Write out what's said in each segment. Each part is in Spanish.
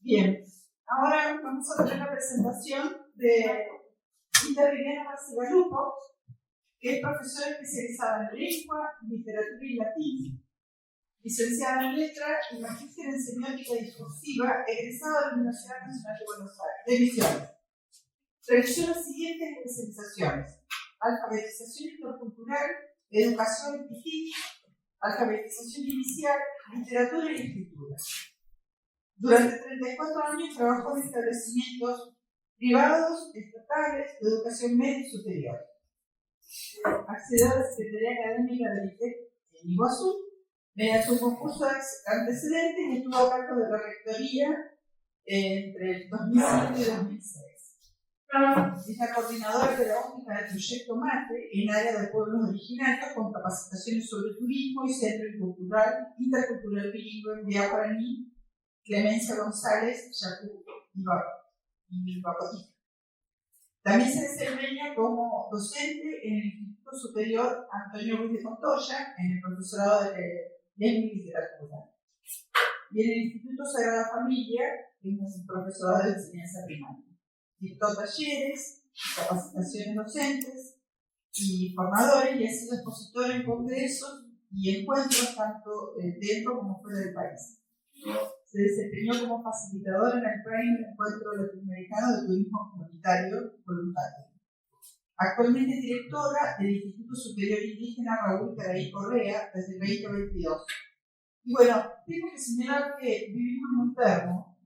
Bien, ahora vamos a ver la presentación de Linda Viviana Barcigalupo, que es profesora especializada en lengua, literatura y latín, licenciada en letra y magíster en semiótica discursiva, egresada de la Universidad Nacional de Buenos Aires, de Misiones. Realizó las siguientes especializaciones: alfabetización intercultural, educación y TIC, alfabetización inicial, literatura y escritura. Durante 34 años trabajó en establecimientos privados, estatales, de educación media y superior. Accedió a la Secretaría Académica del ITEC en Iguazú, mediante un concurso antecedente y estuvo a cargo de la rectoría entre el 2005 y 2006. Es la coordinadora pedagógica del proyecto MATE en área de pueblos originarios, con capacitaciones sobre turismo y centro intercultural bilingüe en Vía Guaraní, Clemencia González, Yacú y Bacotí. También se desempeña como docente en el Instituto Superior Antonio Ruiz de Montoya, en el profesorado de Lengua y Literatura. Y en el Instituto Sagrada Familia, en el profesorado de enseñanza primaria. Dictó talleres, capacitaciones docentes y formadores, y ha sido expositor en congresos y encuentros tanto dentro como fuera del país. Se desempeñó como facilitador en el primer encuentro latinoamericano de turismo comunitario voluntario. Actualmente es directora del Instituto Superior Indígena Raúl Caraí Correa desde el 2022. Y bueno, tengo que señalar que vivimos en un termo,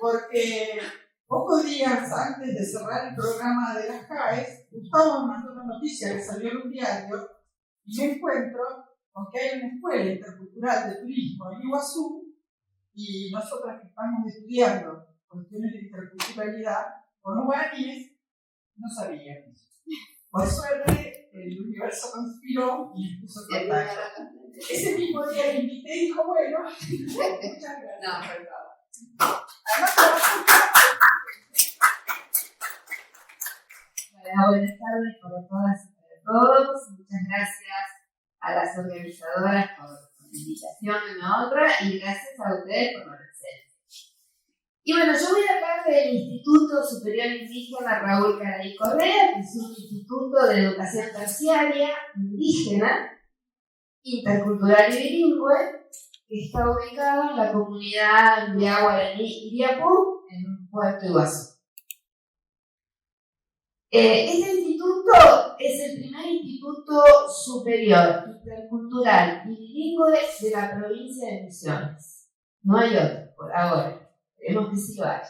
porque pocos días antes de cerrar el programa de las CAES, Gustavo me mandó una noticia que salió en un diario y me encuentro con que hay una escuela intercultural de turismo en Iguazú, y nosotras que estamos estudiando cuestiones de interculturalidad con los guaraníes no sabíamos. Por suerte, el universo conspiró y nos puso en contacto. Ese mismo día le invité y dijo, bueno, muchas gracias. No, perdón. Además, buenas tardes para todas y para todos. Muchas gracias a las organizadoras por la invitación una otra, y gracias a ustedes por la presencia. Y bueno, yo voy a hablar del Instituto Superior Indígena Raúl Caraí Correa, que es un instituto de educación terciaria indígena, intercultural y bilingüe, que está ubicado en la comunidad Vía Guaraní Iriapú, en Puerto Iguazú. Este instituto es el primer instituto superior, intercultural y bilingüe de la provincia de Misiones. No hay otro por ahora, esperemos que sí lo haya.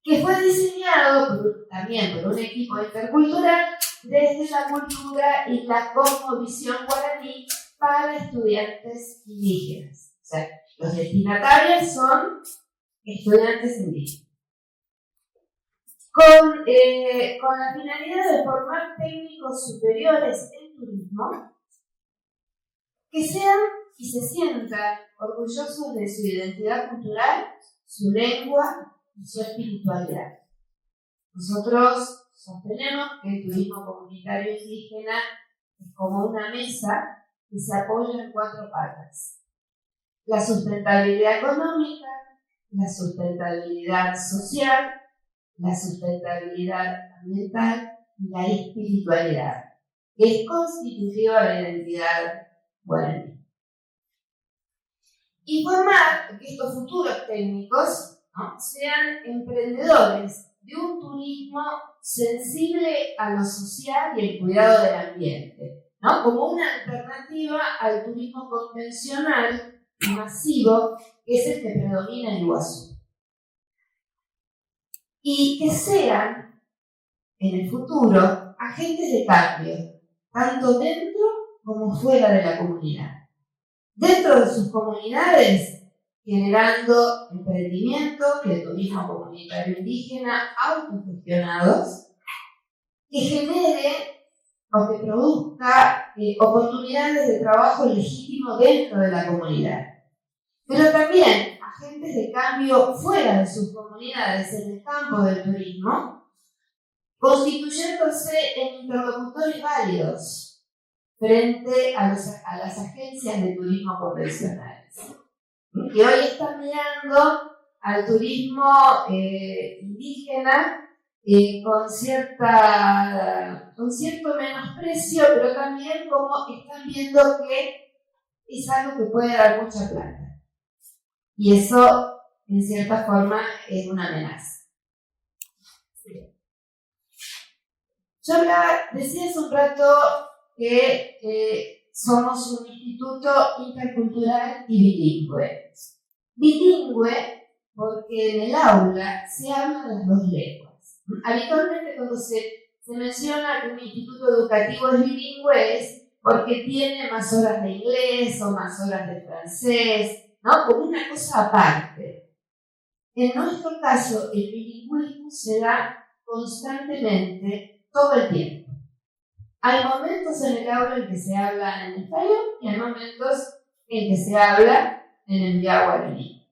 Que fue diseñado también por un equipo intercultural desde la cultura y la cosmovisión guaraní para estudiantes indígenas. O sea, los destinatarios son estudiantes indígenas. Con la finalidad de formar técnicos superiores en turismo que sean y se sientan orgullosos de su identidad cultural, su lengua y su espiritualidad. Nosotros sostenemos que el turismo comunitario indígena es como una mesa que se apoya en 4 patas: la sustentabilidad económica, la sustentabilidad social, la sustentabilidad ambiental y la espiritualidad, que es constitutiva de la identidad guaraní. Y formar que estos futuros técnicos, ¿no?, sean emprendedores de un turismo sensible a lo social y el cuidado del ambiente, ¿no?, como una alternativa al turismo convencional y masivo, que es el que predomina en Iguazú. Y que sean, en el futuro, agentes de cambio, tanto dentro como fuera de la comunidad. Dentro de sus comunidades, generando emprendimientos de turismo comunitario indígena autogestionados, que genere o que produzca oportunidades de trabajo legítimo dentro de la comunidad. Pero también agentes de cambio fuera de sus comunidades en el campo del turismo, constituyéndose en interlocutores válidos frente a las agencias de turismo convencionales. que hoy están mirando al turismo indígena con cierto menosprecio, pero también como están viendo que es algo que puede dar mucha plata. Y eso, en cierta forma, es una amenaza. Yo decía hace un rato que somos un instituto intercultural y bilingüe. Bilingüe porque en el aula se hablan las dos lenguas. Habitualmente cuando se menciona que un instituto educativo es bilingüe es porque tiene más horas de inglés o más horas de francés, ¿no? Como una cosa aparte. En nuestro caso, el bilingüismo se da constantemente, todo el tiempo. Hay momentos en el aula en que se habla en español y hay momentos en que se habla en el guaraní.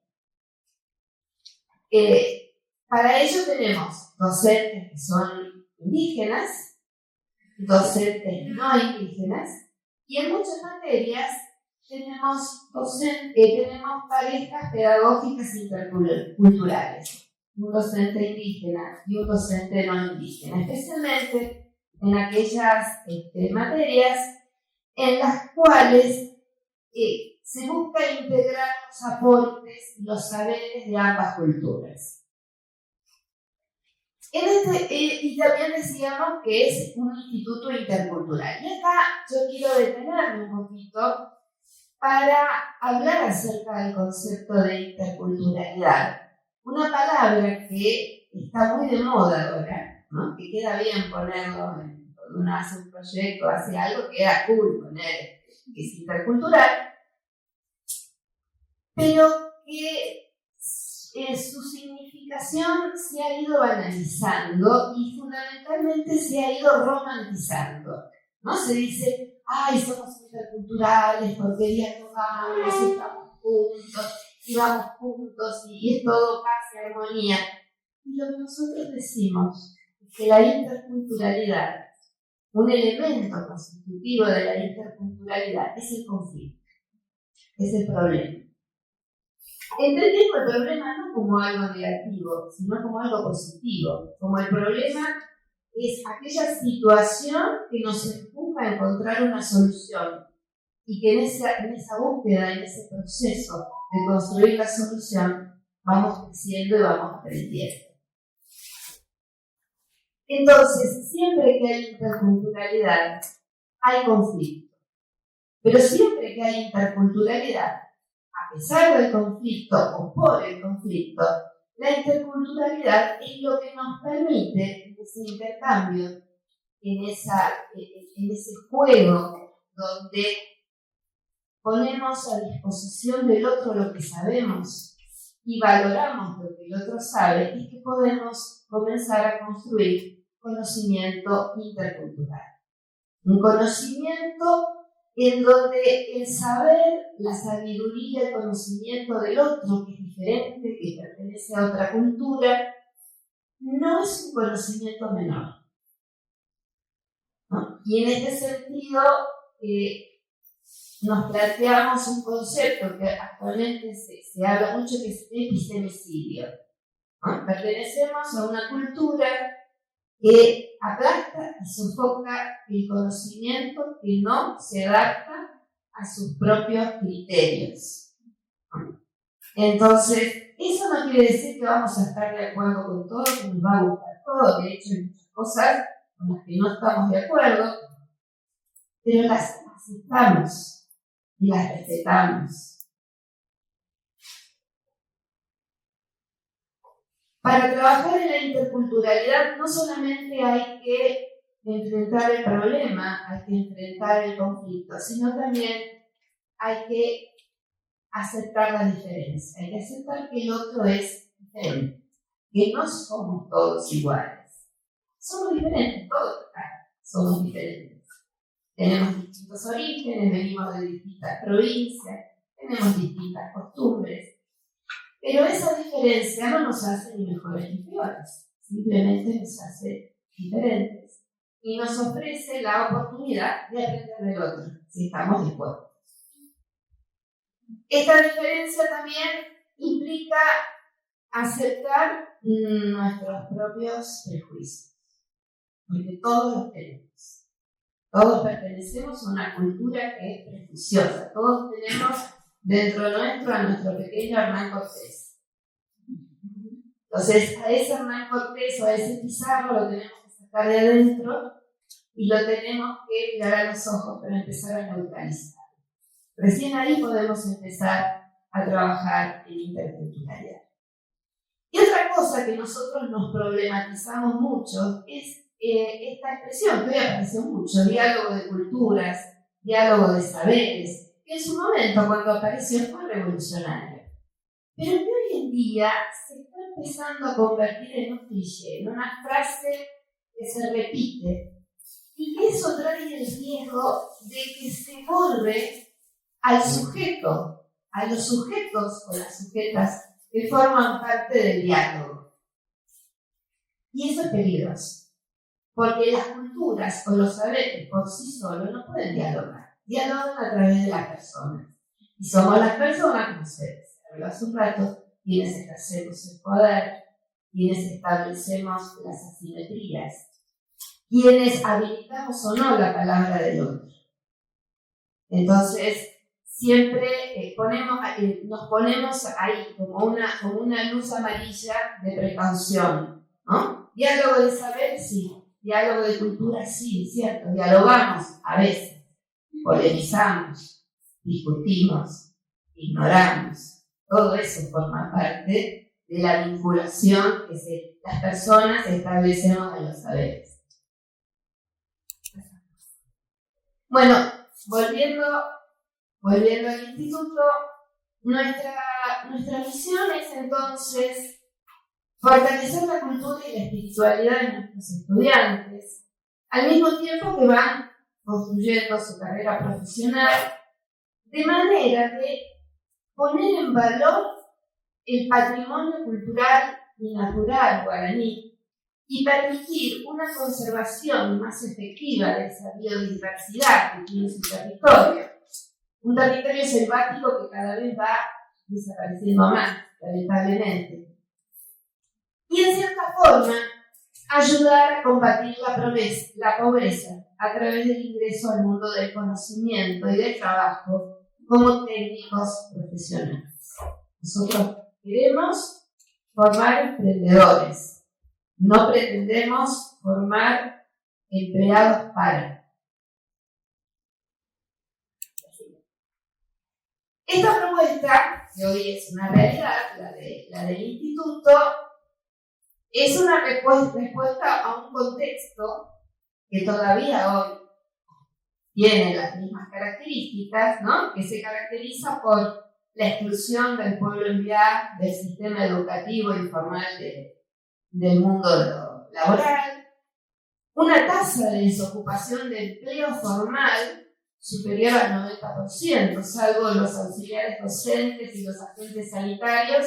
Para ello tenemos docentes que son indígenas, docentes no indígenas, y en muchas materias tenemos parejas pedagógicas interculturales, un docente indígena y un docente no indígena, especialmente en aquellas materias en las cuales se busca integrar los aportes y los saberes de ambas culturas. Y también decíamos que es un instituto intercultural. Y acá yo quiero detenerme un poquito para hablar acerca del concepto de interculturalidad. Una palabra que está muy de moda ahora, ¿no? Que queda bien ponerlo cuando uno hace un proyecto, hace algo, queda cool poner que es intercultural, pero que su significación se ha ido banalizando y fundamentalmente se ha ido romantizando, ¿no? Se dice, ay, somos interculturales porque dialogamos, estamos juntos, y vamos juntos y es todo paz y armonía. Y lo que nosotros decimos es que la interculturalidad, un elemento constitutivo de la interculturalidad, es el conflicto, es el problema. Entendemos el problema no como algo negativo, sino como algo positivo. Como el problema es aquella situación que nos empuja a encontrar una solución y que en esa búsqueda, en ese proceso de construir la solución, vamos creciendo y vamos aprendiendo. Entonces, siempre que hay interculturalidad, hay conflicto. Pero siempre que hay interculturalidad, a pesar del conflicto o por el conflicto, la interculturalidad es lo que nos permite ese intercambio, en ese juego donde ponemos a disposición del otro lo que sabemos y valoramos lo que el otro sabe, y que podemos comenzar a construir conocimiento intercultural. Un conocimiento en donde el saber, la sabiduría, el conocimiento del otro, que es diferente, que pertenece a otra cultura, no es un conocimiento menor, ¿no? Y en este sentido, nos planteamos un concepto que actualmente se habla mucho, que es epistemicidio, ¿no? Pertenecemos a una cultura que aplasta y sofoca el conocimiento que no se adapta a sus propios criterios. Entonces, eso no quiere decir que vamos a estar de acuerdo con todo, que nos va a gustar todo. De hecho, hay muchas cosas con las que no estamos de acuerdo, pero las aceptamos y las respetamos. Para trabajar en la interculturalidad no solamente hay que enfrentar el problema, hay que enfrentar el conflicto, sino también hay que aceptar la diferencia, hay que aceptar que el otro es diferente, que no somos todos iguales. Somos diferentes, todos somos diferentes. Tenemos distintos orígenes, venimos de distintas provincias, tenemos distintas costumbres. Pero esa diferencia no nos hace ni mejores ni peores, simplemente nos hace diferentes y nos ofrece la oportunidad de aprender del otro, si estamos dispuestos. Esta diferencia también implica aceptar nuestros propios prejuicios, porque todos los tenemos. Todos pertenecemos a una cultura que es prejuiciosa. Todos tenemos dentro nuestro a nuestro pequeño Hernán Cortés. Entonces, a ese Hernán Cortés o a ese Pizarro lo tenemos que sacar de adentro y lo tenemos que mirar a los ojos para empezar a neutralizar. Recién ahí podemos empezar a trabajar en interculturalidad. Y otra cosa que nosotros nos problematizamos mucho es esta expresión que hoy apareció mucho, diálogo de culturas, diálogo de saberes, que en su momento cuando apareció fue revolucionario, pero que hoy en día se está empezando a convertir en un cliché, en una frase que se repite, y que eso trae el riesgo de que se borre al sujeto, a los sujetos o las sujetas que forman parte del diálogo. Y eso es peligroso, porque las culturas o los saberes por sí solos no pueden dialogar. Dialogan a través de las personas. Y somos las personas, como se habló hace un rato, quienes ejercemos el poder, quienes establecemos las asimetrías, quienes habilitamos o no la palabra del otro. Entonces, siempre nos ponemos ahí como una luz amarilla de precaución, ¿no? Diálogo de saber, sí. Diálogo de cultura, sí, es cierto. Dialogamos a veces, polemizamos, discutimos, ignoramos. Todo eso forma parte de la vinculación que las personas establecemos a los saberes. Bueno, volviendo al instituto, nuestra misión es entonces fortalecer la cultura y la espiritualidad de nuestros estudiantes, al mismo tiempo que van construyendo su carrera profesional, de manera de poner en valor el patrimonio cultural y natural guaraní y permitir una conservación más efectiva de esa biodiversidad que tiene su territorio. Un territorio selvático que cada vez va desapareciendo más, lamentablemente. Y en cierta forma, ayudar a combatir la pobreza a través del ingreso al mundo del conocimiento y del trabajo como técnicos profesionales. Nosotros queremos formar emprendedores, no pretendemos formar empleados para. Esta propuesta, que hoy es una realidad, la del instituto, es una respuesta a un contexto que todavía hoy tiene las mismas características, ¿no? Que se caracteriza por la exclusión del pueblo enviado del sistema educativo informal del mundo laboral, una tasa de desocupación de empleo formal superior al 90%, salvo los auxiliares docentes y los agentes sanitarios.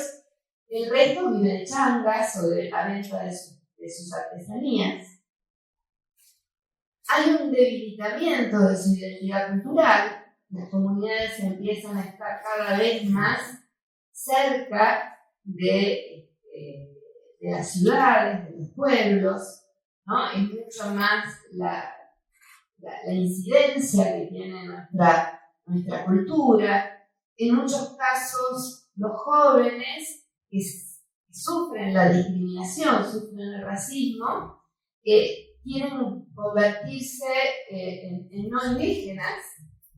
El resto vive de changas o de la venta de sus artesanías. Hay un debilitamiento de su identidad cultural. Las comunidades empiezan a estar cada vez más cerca de las ciudades, de los pueblos, ¿no? Es mucho más la incidencia que tiene nuestra cultura. En muchos casos, los jóvenes que sufren la discriminación, sufren el racismo, quieren convertirse en no indígenas,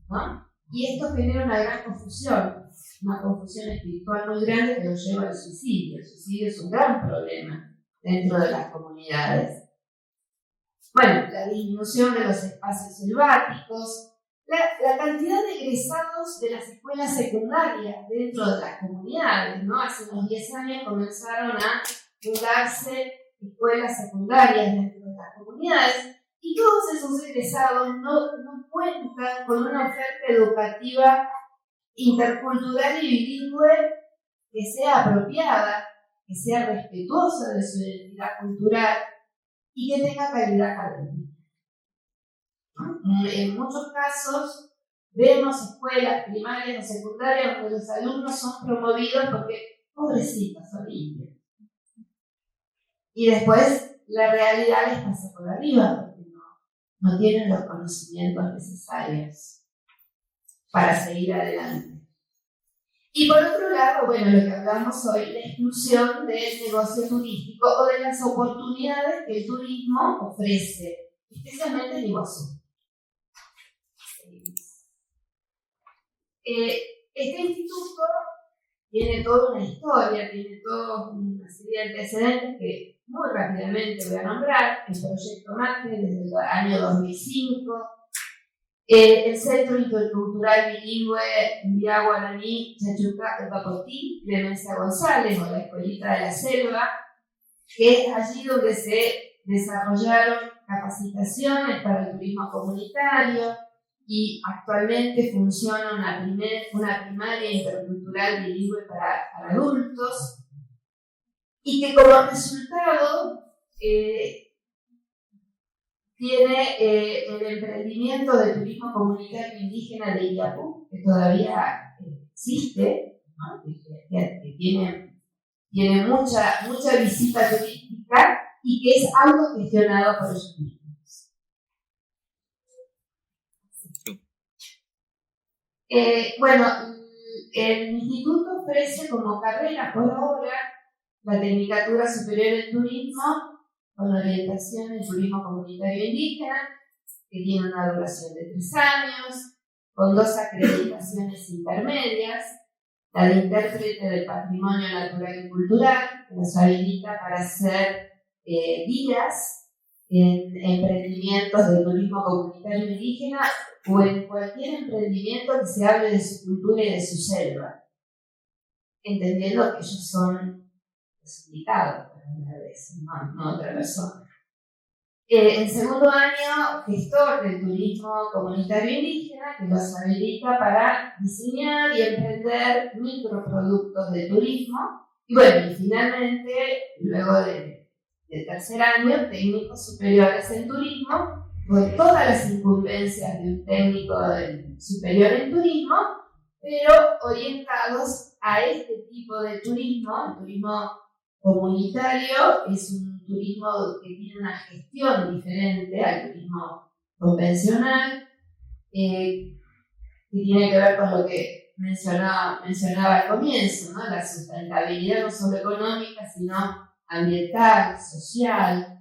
¿no? Y esto genera una gran confusión espiritual muy grande que los lleva al suicidio. El suicidio es un gran problema dentro de las comunidades. Bueno, la disminución de los espacios selváticos, la cantidad de egresados de las escuelas secundarias dentro de las comunidades, ¿no? Hace unos 10 años comenzaron a fundarse escuelas secundarias dentro de las comunidades y todos esos egresados no cuentan con una oferta educativa intercultural y bilingüe que sea apropiada, que sea respetuosa de su identidad cultural y que tenga calidad académica. En muchos casos, vemos escuelas primarias o secundarias donde los alumnos son promovidos porque, pobrecitos, son indios. Y después la realidad les pasa por arriba porque no tienen los conocimientos necesarios para seguir adelante. Y por otro lado, bueno, lo que hablamos hoy, la exclusión del negocio turístico o de las oportunidades que el turismo ofrece, especialmente en Iguazú. Este instituto tiene toda una historia, tiene toda una serie de antecedentes que muy rápidamente voy a nombrar. El proyecto MATE desde el año 2005, el Centro Intercultural Bilingüe Vía Guaraní Chachuca Papotí, Clemencia González, o la Escuelita de la Selva, que es allí donde se desarrollaron capacitaciones para el turismo comunitario y actualmente funciona una primaria intercultural bilingüe para adultos, y que como resultado tiene el emprendimiento de turismo comunitario indígena de Illapú, que todavía existe, ¿no? que tiene mucha visita turística y que es autogestionado por ellos mismos. Bueno, el instituto ofrece como carrera por ahora la Tecnicatura Superior en Turismo con orientación en turismo comunitario indígena, que tiene una duración de 3 años, con 2 acreditaciones intermedias, la de intérprete del patrimonio natural y cultural, que nos habilita para hacer guías en emprendimientos de turismo comunitario indígena o en cualquier emprendimiento que se hable de su cultura y de su selva, entendiendo que ellos son los invitados una vez, no otra persona. En segundo año, gestor del turismo comunitario indígena, que los habilita para diseñar y emprender microproductos de turismo. Y bueno, y finalmente, luego del tercer año, técnicos superiores en turismo, con todas las incumbencias de un técnico superior en turismo, pero orientados a este tipo de turismo. El turismo comunitario es un turismo que tiene una gestión diferente al turismo convencional, que tiene que ver con lo que mencionaba al comienzo, ¿no? La sustentabilidad no solo económica, sino ambiental, social,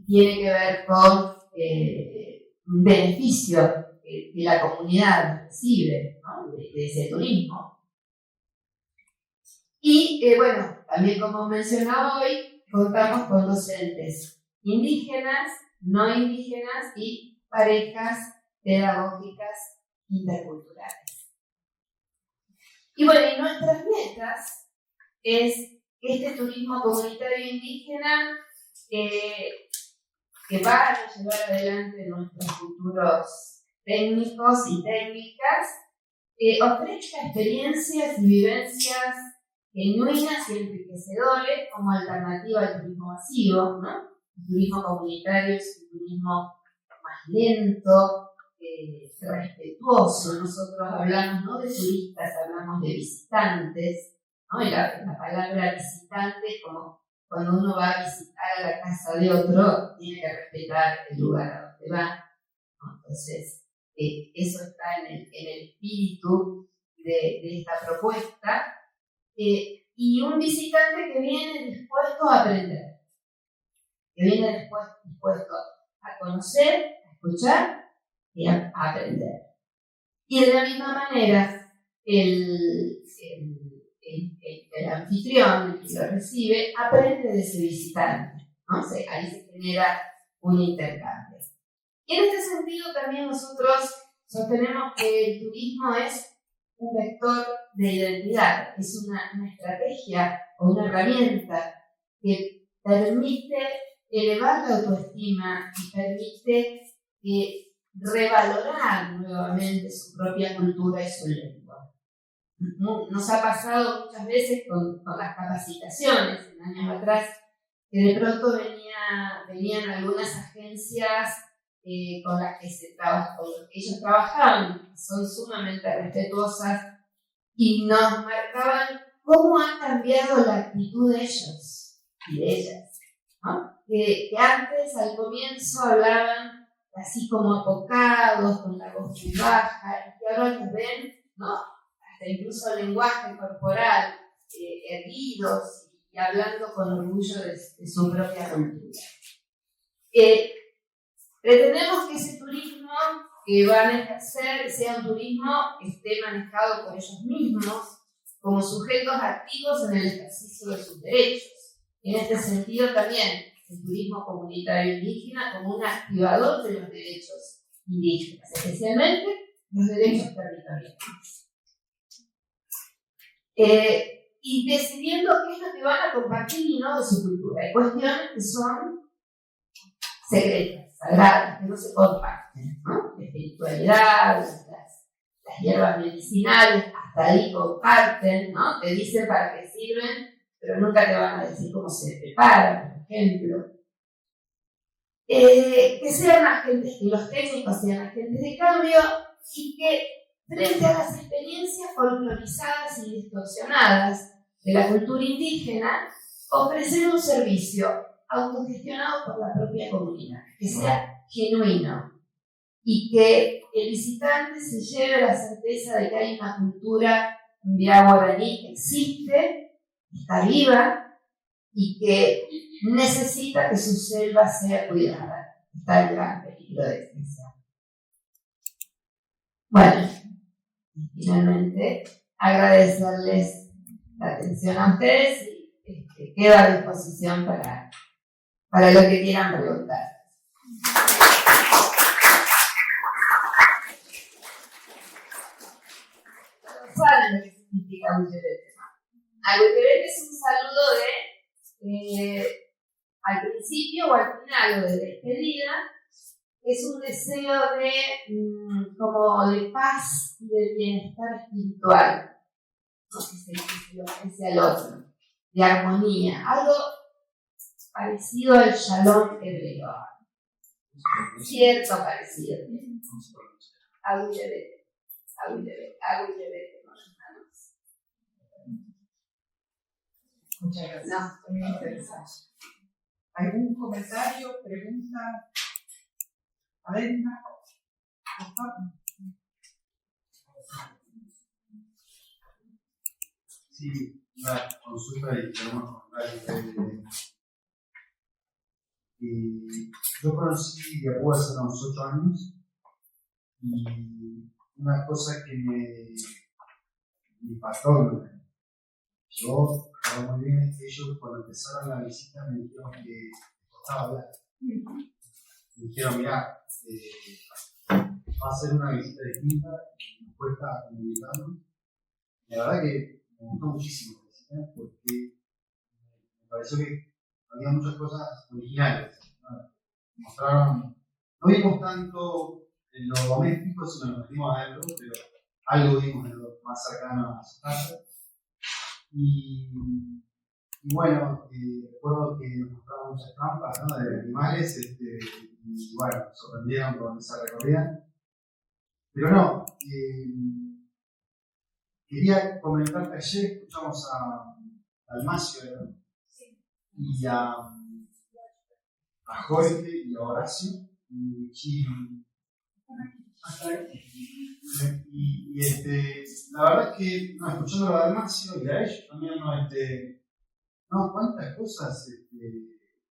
tiene que ver con un beneficio que la comunidad recibe, ¿no? de ese turismo. Y bueno, también como mencionaba hoy, contamos con docentes indígenas, no indígenas y parejas pedagógicas interculturales. Y bueno, y nuestras metas es que este turismo comunitario indígena que van a llevar adelante nuestros futuros técnicos y técnicas ofrezca experiencias y vivencias genuinas y enriquecedores como alternativa al turismo masivo, ¿no? El turismo comunitario es un turismo más lento, respetuoso. Nosotros hablamos no de turistas, hablamos de visitantes, ¿no? Y la palabra visitante es como cuando uno va a visitar a la casa de otro, tiene que respetar el lugar a donde va, ¿no? Entonces, eso está en el espíritu de esta propuesta. Y un visitante que viene dispuesto a aprender, que viene dispuesto a conocer, a escuchar y a aprender. Y de la misma manera, el anfitrión, el que lo recibe, aprende de ese visitante, ¿no? Ahí se genera un intercambio. Y en este sentido también nosotros sostenemos que el turismo es un vector de identidad, es una estrategia o una herramienta que permite elevar la autoestima y permite revalorar nuevamente su propia cultura y su lengua. Nos ha pasado muchas veces con las capacitaciones, en años atrás, que de pronto venían algunas agencias con las que ellos trabajaban son sumamente respetuosas y nos marcaban cómo ha cambiado la actitud de ellos y de ellas, ¿no? Que antes, al comienzo, hablaban así como apocados, con la voz muy baja, y que ahora los ven, ¿no? Hasta incluso lenguaje corporal, erguidos y hablando con orgullo de su propia cultura. Pretendemos que ese turismo que van a ejercer sea un turismo que esté manejado por ellos mismos como sujetos activos en el ejercicio de sus derechos. En este sentido también el turismo comunitario indígena como un activador de los derechos indígenas, especialmente los derechos territoriales. Y decidiendo qué es lo que van a compartir y no de su cultura. Hay cuestiones que son secretas, sagradas, que no se comparten, ¿no? La espiritualidad, las hierbas medicinales, hasta ahí comparten, ¿no? Te dicen para qué sirven, pero nunca te van a decir cómo se preparan, por ejemplo. Que sean agentes, que los técnicos sean agentes de cambio y que frente a las experiencias folclorizadas y distorsionadas de la cultura indígena, ofrecer un servicio autogestionado por la propia comunidad, que sea genuino y que el visitante se lleve la certeza de que hay una cultura vía guaraní que existe, está viva y que necesita que su selva sea cuidada. Está en gran peligro de extinción. Bueno, y finalmente agradecerles la atención a ustedes y quedo a disposición para lo que quieran preguntar. ¿Saben lo que significa Agüeyebete? Agüeyebete es un saludo al principio o al final o de despedida. Es un deseo como de paz y de bienestar espiritual, ¿no? Que se le ofrece al otro, de armonía, algo parecido al shalom hebreo. Cierto parecido. Agüeyebete, con las manos. Muchas gracias. No, Muy interesante. ¿Algún comentario, pregunta? Adentro, por favor. Sí, una consulta y queremos contar yo conocí Diapúa hace unos 8 años y una cosa que me impactó, yo recuerdo muy bien, es que ellos cuando empezaron la visita me dijeron que les costaba hablar. Me dijeron, mirá, va a ser una visita distinta, nos cuesta comunicarnos. Y la verdad que me gustó muchísimo la visita porque me pareció que había muchas cosas originales, ¿no? Mostraron, no vimos tanto en lo doméstico, sino nos metimos adentro, pero algo vimos en lo más cercano a su casa. Y bueno, recuerdo que nos mostraron muchas trampas, ¿no? De animales, y bueno, nos sorprendieron con esa recorrida. Pero no, quería comentarte, ayer escuchamos a Almacio, ¿no? Y a Jorge y a Horacio, la verdad es que, no, escuchando a Almacio y a ellos también, cuántas cosas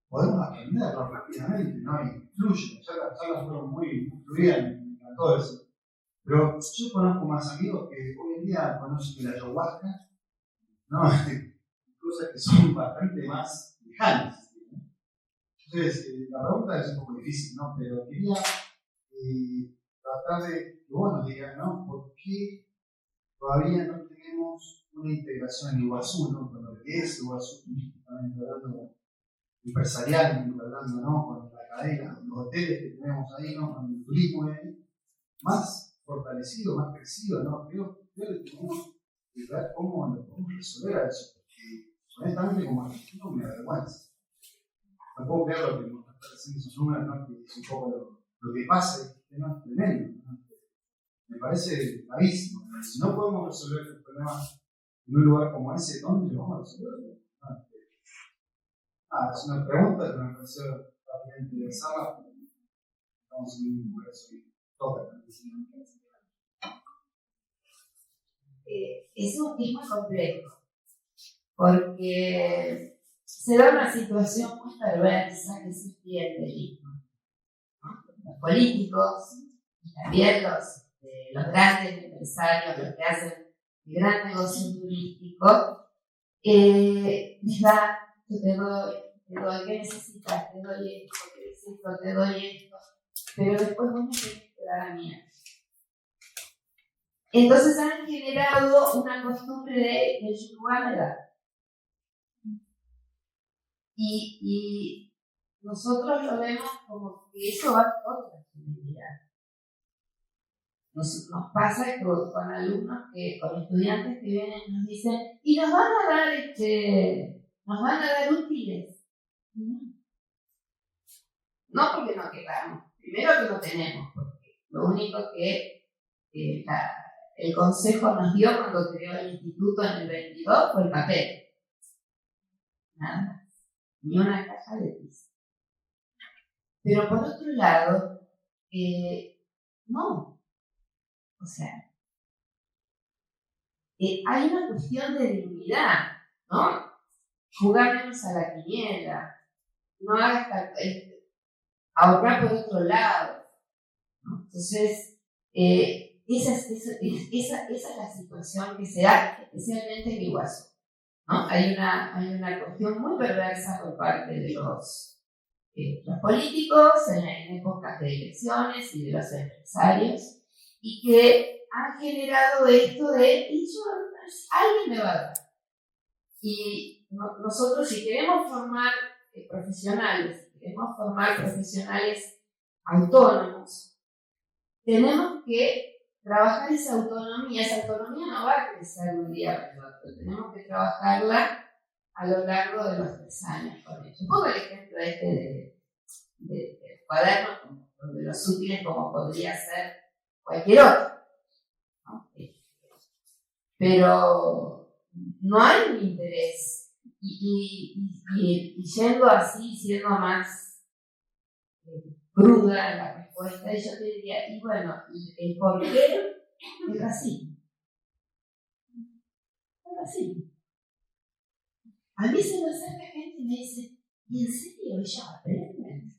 podemos aprender rápidamente, ¿no? Y fluyen, ya las charlas fueron muy fluidas, me encantó eso. Pero yo conozco más amigos que hoy en día conocen la ayahuasca, ¿no? Cosas que son bastante más lejanas, ¿no? Entonces, la pregunta es un poco difícil, ¿no? Pero quería tratar de que vos nos digas, ¿no? ¿Por qué todavía no tenemos una integración en Iguazú, ¿no? Con lo que es Iguazú, turísticamente hablando, empresarialmente hablando, ¿no? Con la cadena, los hoteles que tenemos ahí, ¿no? Con el turismo más fortalecido, más crecido, ¿no? Creo que tenemos que ver cómo lo podemos resolver a eso, porque honestamente como argentino me avergüenza. No puedo creer lo que nos está diciendo esos números, ¿no? Que es un poco lo que pasa es que no es tremendo, ¿no? Me parece gravísimo. Si no podemos resolver estos problemas en un lugar como ese, ¿dónde lo vamos a resolver? Es una pregunta que me pareció también interesada. Estamos en un congreso y toca. Es muy complejo, porque se da una situación muy perversa que es el clientelismo, ¿no? Los políticos y también los grandes empresarios, los que hacen el gran negocio turístico, les da, yo te doy, ¿qué necesitas? Te doy esto, ¿qué necesito? Te doy esto, pero después vos me tenés que dar a mí. Entonces han generado una costumbre de yugarla. Y nosotros lo vemos como que eso va a otra finalidad. Nos pasa con alumnos, con estudiantes que vienen y nos dicen, y nos van a dar útiles. No porque no queramos, primero que no tenemos, porque lo único que el Consejo nos dio cuando creó el instituto en el 22 fue el papel. Nada más. Ni una caja de pizza. Pero por otro lado, no. O sea, hay una cuestión de dignidad, ¿no? Jugar menos a la quiniela, no hagas ahorrar por otro lado, ¿no? Entonces, esa es la situación que se da especialmente en Iguazú, ¿no? Hay una cuestión muy perversa por parte de los políticos en épocas de elecciones y de los empresarios, y que han generado esto de, alguien me va a dar. Y nosotros, si queremos formar profesionales autónomos, tenemos que trabajar esa autonomía. Esa autonomía no va a crecer un día para el otro, tenemos que trabajarla a lo largo de los 3 años con ello. Pongo el ejemplo del cuaderno, de los útiles, como podría ser cualquier otro, ¿no? Pero no hay un interés, y yendo así, siendo más cruda la respuesta, yo te diría, y bueno, el porqué es racismo. Es racismo. A mí se me acerca gente y me dice, ¿y en serio ellos aprenden?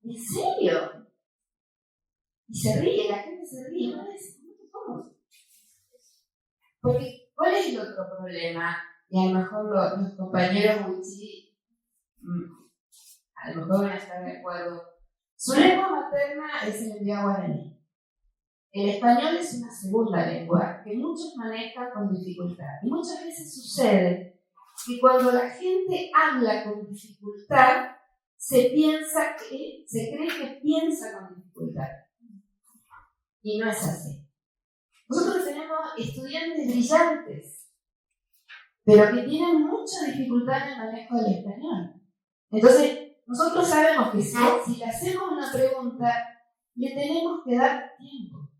¿En serio? Y se ríe, la gente se ríe, ¿no? ¿Cómo? Porque, ¿cuál es el otro problema? Y a lo mejor los compañeros Wichi, a lo mejor van a estar de acuerdo. Su lengua materna es el idioma guaraní. El español es una segunda lengua que muchos manejan con dificultad. Y muchas veces sucede que cuando la gente habla con dificultad, se cree que piensa con dificultad. Y no es así. Nosotros tenemos estudiantes brillantes, pero que tienen mucha dificultad en el manejo del español. Entonces, nosotros sabemos que si le hacemos una pregunta, le tenemos que dar tiempo,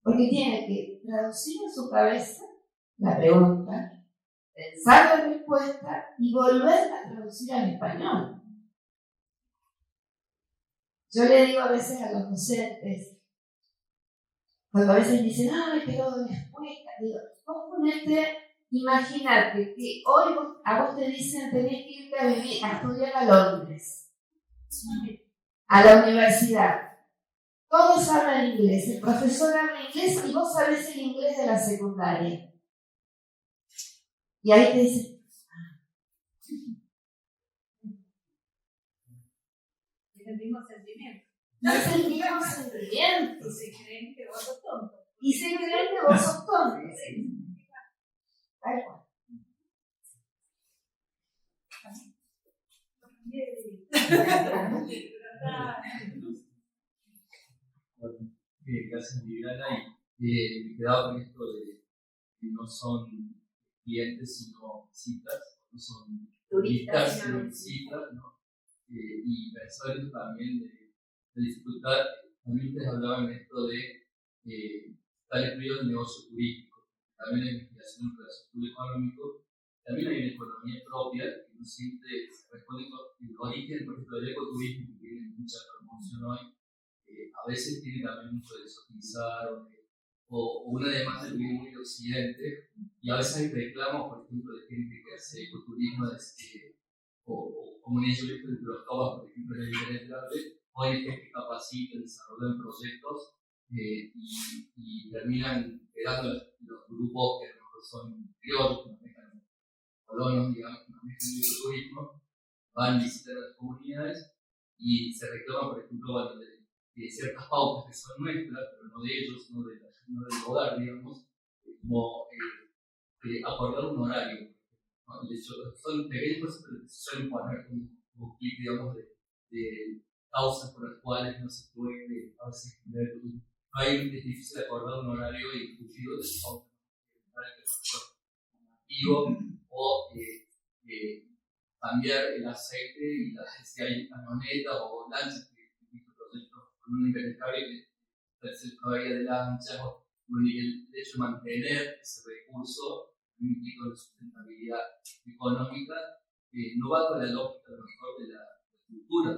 porque tiene que traducir en su cabeza la pregunta, pensar la respuesta y volver a traducir al español. Yo le digo a veces a los docentes, cuando a veces dicen, ay, pero después, digo, vos ponete, imagínate que hoy a vos te dicen tenés que irte a estudiar a Londres, a la universidad. Todos hablan inglés, el profesor habla inglés y vos sabés el inglés de la secundaria. Y ahí te dicen, es el mismo sentimiento. No es el mismo sentimiento. Y se creen que vos sos tonto. Y se creen que vos sos tonto. Tal cual. Gracias, Viviana. Y me quedaba con esto de que no son clientes sino visitas, no son turistas sino visitas, ¿no? Y pensar esto también de la dificultad, también ustedes hablaban de esto de estar incluido el negocio turístico, también la investigación en relación público-económico, también hay una economía propia que no siempre se responde con el origen, por ejemplo, del ecoturismo, que tiene mucha promoción hoy, a veces tiene también mucho de desutilizar o una demanda que viene muy de Occidente, y a veces hay reclamos, por ejemplo, de gente que hace ecoturismo o comunidades turísticas de los tobas, por ejemplo, en el Internet, ONGs que capacitan, desarrollan proyectos y terminan quedando los grupos que a lo mejor son criollos, que manejan colonos, digamos, que manejan el ecoturismo, van a visitar a las comunidades y se reclaman, por ejemplo, bueno, de ciertas pautas que son nuestras, pero no de ellos, no del hogar, digamos, como acordar un horario. ¿No? De hecho, son pequeñas cosas que se suelen poner como clic, digamos, de causas por las cuales no se puede a veces generar el turismo. No es difícil acordar un horario y discutido de pautas normativo o cambiar el aceite y si hay camionetas o lanchas que proyectos con un impenetrable que es el caballo de lanchas o el hecho de mantener ese recurso implica una sustentabilidad económica no va con la lógica a lo mejor de la cultura.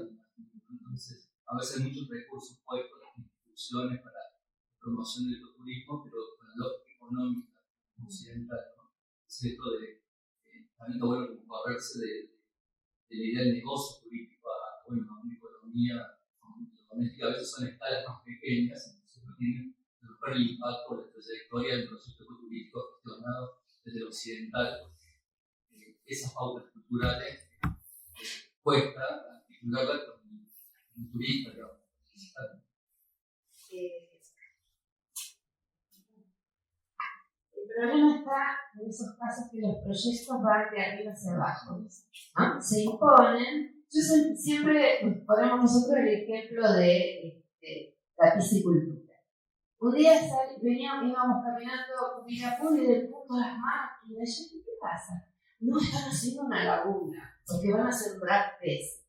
Entonces, a veces hay muchos recursos puestos en instituciones para la promoción del ecoturismo, pero con la lógica económica occidental, ¿no? Es esto de también bueno como correrse de la idea del negocio turístico a una economía doméstica, a veces son escalas más pequeñas, entonces no tienen el impacto de la trayectoria del proceso ecoturístico gestionado desde lo occidental. Esas pautas culturales cuesta articularlas con un turista, digamos. El problema está en esos casos que los proyectos van de arriba hacia abajo, ¿no? Se imponen. Yo siempre ponemos nosotros el ejemplo de la piscicultura. Un día íbamos caminando por Villapur y del punto de las máquinas, y yo, ¿qué pasa? No, están haciendo una laguna, porque van a sembrar peces.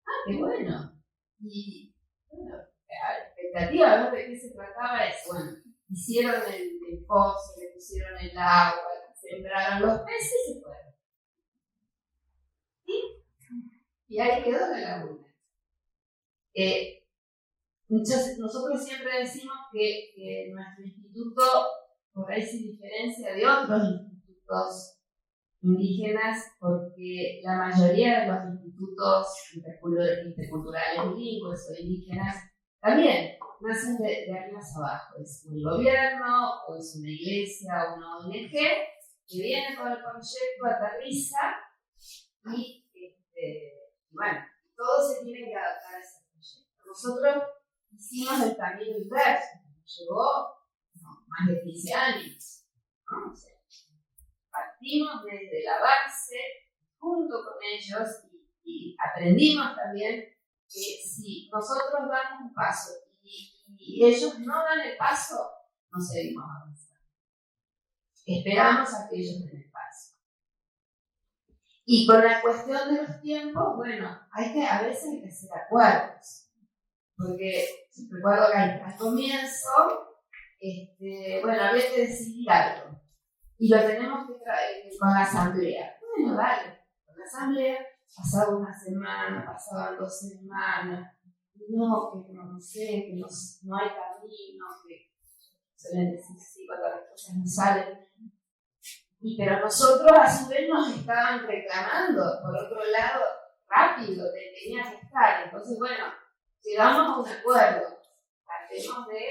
Ah, qué bueno. Y bueno, la expectativa, ¿no? ¿De qué se trataba? Es, bueno, hicieron el pozo, le pusieron el agua, sembraron los peces y se fueron. Y ahí quedó la laguna. Nosotros siempre decimos que nuestro instituto por ahí se diferencia de otros institutos indígenas porque la mayoría de los institutos interculturales bilingües o indígenas también nacen de arriba hacia abajo. Es un gobierno o es una iglesia o una ONG que viene con el proyecto, aterriza y bueno, todos se tienen que adaptar a ese proyecto. Nosotros hicimos el camino inverso, nos llevó más de 15 años, ¿no? O sea, partimos desde la base junto con ellos y aprendimos también que si nosotros damos un paso y ellos no dan el paso, no seguimos avanzando. Esperamos a que ellos den el paso. Y con la cuestión de los tiempos, bueno, a veces hay que hacer acuerdos. Porque recuerdo que al comienzo, bueno, había que decidir algo. Y lo tenemos que traer con la asamblea. Bueno, dale, con la asamblea pasaba una semana, pasaban 2 semanas. No, que no sé, que no hay camino, que suelen decir sí cuando las cosas no salen. Pero nosotros a su vez nos estaban reclamando, por otro lado, rápido, tenía que estar. Entonces, bueno, llegamos a un acuerdo, partimos de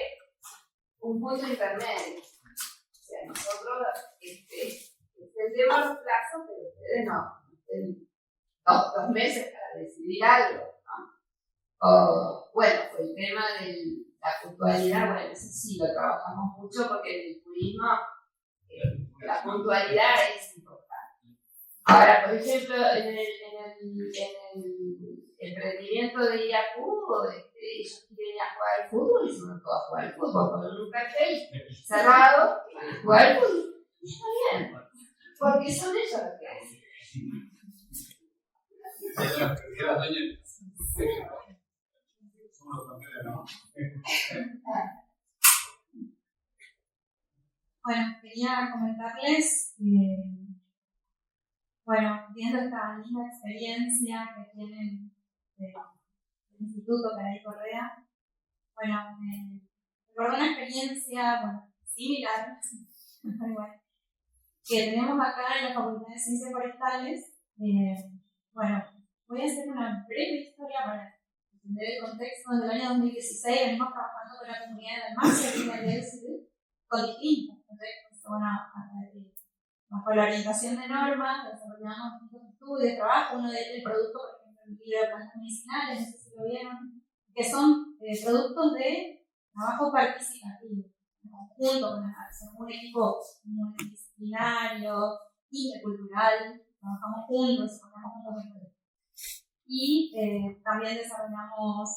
un punto intermedio. O sea, nosotros extendemos los plazos, pero ustedes no. Ustedes 2 meses para decidir algo, ¿no? O, bueno, el tema de la puntualidad, bueno, eso sí lo trabajamos mucho porque en el turismo la puntualidad es importante. Ahora, por ejemplo, en el emprendimiento de Villapur, ellos quieren ir a jugar al fútbol y se van todos a jugar al fútbol, con un cartel cerrado, y van a jugar al fútbol. Y está bien, porque son ellos los que hacen. Somos los campeones, ¿no? Bueno, quería comentarles que, bueno, viendo esta linda experiencia que tienen del Instituto Caray Correa, bueno, me recordó una experiencia, bueno, similar, bueno, que tenemos acá en la Facultad de Ciencias Forestales. Bueno, voy a hacer una breve historia para entender el contexto. En el año 2016 venimos trabajando con la comunidad de Dalmacia, que es la idea civil, con distintos proyectos. Bueno, bajo la orientación de normas, desarrollamos distintos estudios de trabajo. Uno de ellos, el producto, por ejemplo, el libro de plantas medicinales, no sé si lo vieron, que son productos de trabajo participativo, en conjunto con un equipo multidisciplinario, intercultural, trabajamos juntos, desarrollamos juntos el proyecto. Y también desarrollamos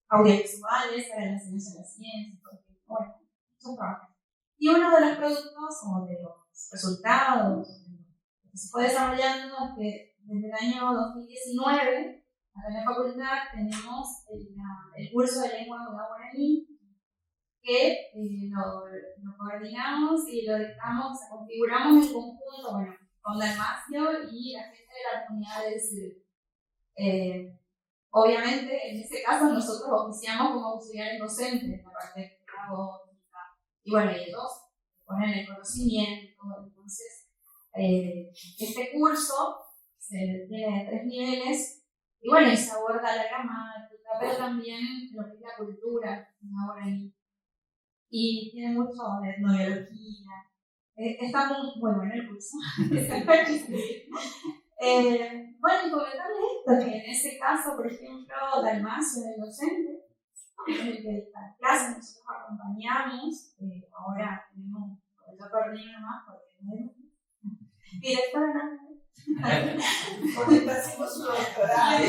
audiovisuales para la enseñanza de la ciencia, porque, bueno, son trabajos. Y uno de los productos o de los resultados que se fue desarrollando es que desde el año 2019 acá en la facultad tenemos el curso de lengua guaraní que lo coordinamos y lo dictamos, configuramos en conjunto, bueno, con Dalmacio y la gente de la comunidad del CIDE. Obviamente, en este caso, nosotros oficiamos como auxiliares docentes, la parte pedagógica, y bueno, y ellos ponen el conocimiento. Entonces, este curso tiene 3 niveles, y bueno, y se aborda la gramática, pero también lo que es la cultura guaraní. Y tiene mucho de etnobiología. Está muy bueno el curso. Bueno, y comentarles esto, que en ese caso, por ejemplo, Dalmacio, el docente, es el que dicta la clase, nosotros acompañamos, ahora tenemos, yo coordino más porque no es directora, ¿no? Porque está haciendo su doctorado.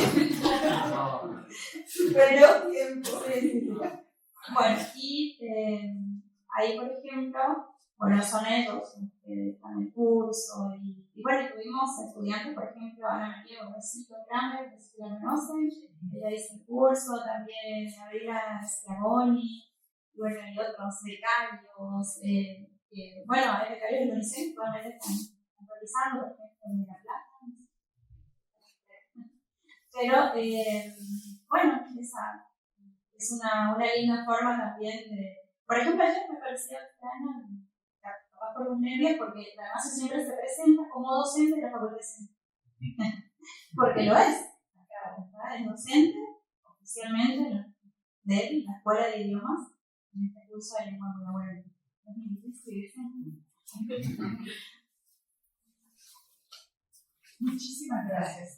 Pero tiempo. Bueno, y ahí, por ejemplo, bueno, son ellos los que dictan el curso, y bueno, tuvimos estudiantes, por ejemplo, Ana María Borrosito Kramer, que si la conocen, ella hizo el curso, también Gabriela Schiavoni, y bueno, y otros becarios, bueno, hay becarios de UNICEF, actualmente están realizando, por ejemplo, en La Plata. Pero, bueno, esa es una linda forma también de... Por ejemplo, ayer me pareció extraño, capaz por los nervios, porque además siempre se presenta como docente de la Facultad de Ciencias. Porque lo es. Acá es docente, oficialmente, de la Escuela de Idiomas, en este curso de lengua guaraní. Muchísimas gracias.